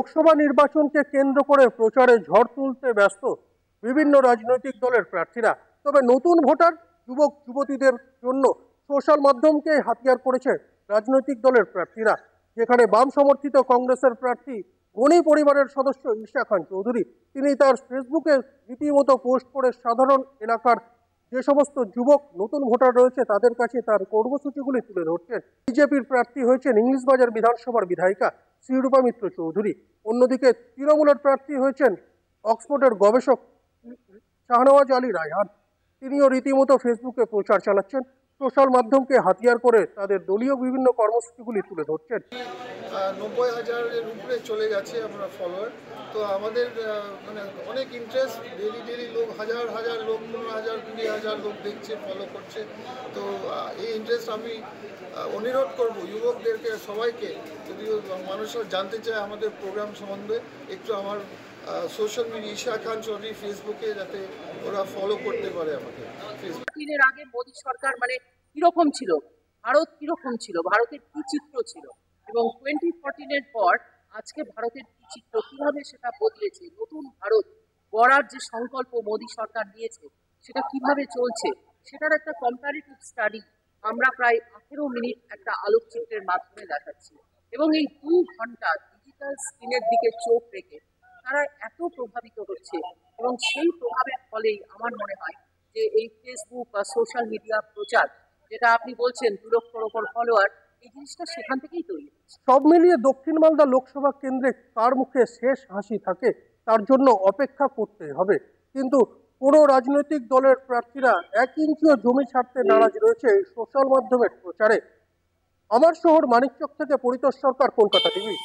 লোকসভা নির্বাচনকে কেন্দ্র করে প্রচারে ঝড় তুলতে ব্যস্ত বিভিন্ন রাজনৈতিক দলের প্রার্থীরা। তবে নতুন ভোটার যুবক যুবতীদের জন্য সোশ্যাল মাধ্যমকে হাতিয়ার করেছে রাজনৈতিক দলের প্রার্থীরা। যেখানে বাম সমর্থিত কংগ্রেসের প্রার্থী গনি পরিবারের সদস্য ঈশা খান চৌধুরী, তিনি তার ফেসবুকে রীতিমতো পোস্ট করে সাধারণ এলাকার যে সমস্ত যুবক নতুন ভোটার রয়েছে তাদের কাছে তার কর্মসূচিগুলি তুলে ধরছেন। বিজেপির প্রার্থী হয়েছেন ইংলিশবাজার বিধানসভার বিধায়িকা শ্রীরূপা মিত্র চৌধুরী। অন্যদিকে তৃণমূলের প্রার্থী হয়েছেন অক্সফোর্ডের গবেষক শাহনওয়াজ আলী রায়হান। তিনিও রীতিমতো ফেসবুকে প্রচার চালাচ্ছেন, সোশ্যাল মাধ্যমকে হাতিয়ার করে তাদের দলীয় বিভিন্ন কর্মসূচিগুলি তুলে ধরছেন। 90,000-এর উপরে চলে গেছে আমরা ফলোয়ার। তো আমাদের মানে অনেক ইন্টারেস্ট, ডেলি লোক হাজার হাজার লোক, 15,000 20,000 লোক দেখছে, ফলো করছে। তো এই ইন্টারেস্ট আমি অনুরোধ করব যুবকদেরকে, সবাইকে, যদিও মানুষরা জানতে চায় আমাদের প্রোগ্রাম সম্বন্ধে, একটু আমার সোশ্যাল মিডিয়া ঈশা খান চৌধুরী ফেসবুকে যাতে ওরা ফলো করতে পারে আমাকে। দিনের আগে মোদী সরকার মানে কিরকম ছিল, ভারত কিরকম ছিল, ভারতের কি চিত্র ছিল, এবং 2014-এর পর আজকে ভারতের কি চিত্র, কিভাবে সেটা বদলেছে, নতুন ভারত গড়ার যে সংকল্প মোদী সরকার নিয়েছে সেটা কিভাবে চলছে, সেটার একটা কম্পারেটিভ স্টাডি আমরা প্রায় 18 মিনিট একটা আলোকচিত্রের মাধ্যমে দেখাচ্ছি। এবং এই 2 ঘন্টা ডিজিটাল স্ক্রিনের দিকে চোখ রেখে তারা এত প্রভাবিত হচ্ছে, এবং সেই প্রভাবের ফলেই আমার মনে হয় যে এই ফেসবুক বা সোশ্যাল মিডিয়া প্রচার, যেটা আপনি বলছেন 2 লক্ষর ওপর ফলোয়ার, এই জিনিসটা সেখান থেকেই তৈরি হচ্ছে। সব মিলিয়ে দক্ষিণ মালদা লোকসভা কেন্দ্রে কার মুখে শেষ হাসি থাকে তার জন্য অপেক্ষা করতে হবে। কিন্তু কোনো রাজনৈতিক দলের প্রার্থীরা 1 ইঞ্চিও জমি ছাড়তে নারাজ রয়েছে এই সোশ্যাল মাধ্যমের প্রচারে। আমার শহর মানিকচক থেকে পরিতোষ সরকার, কলকাতা টিভি।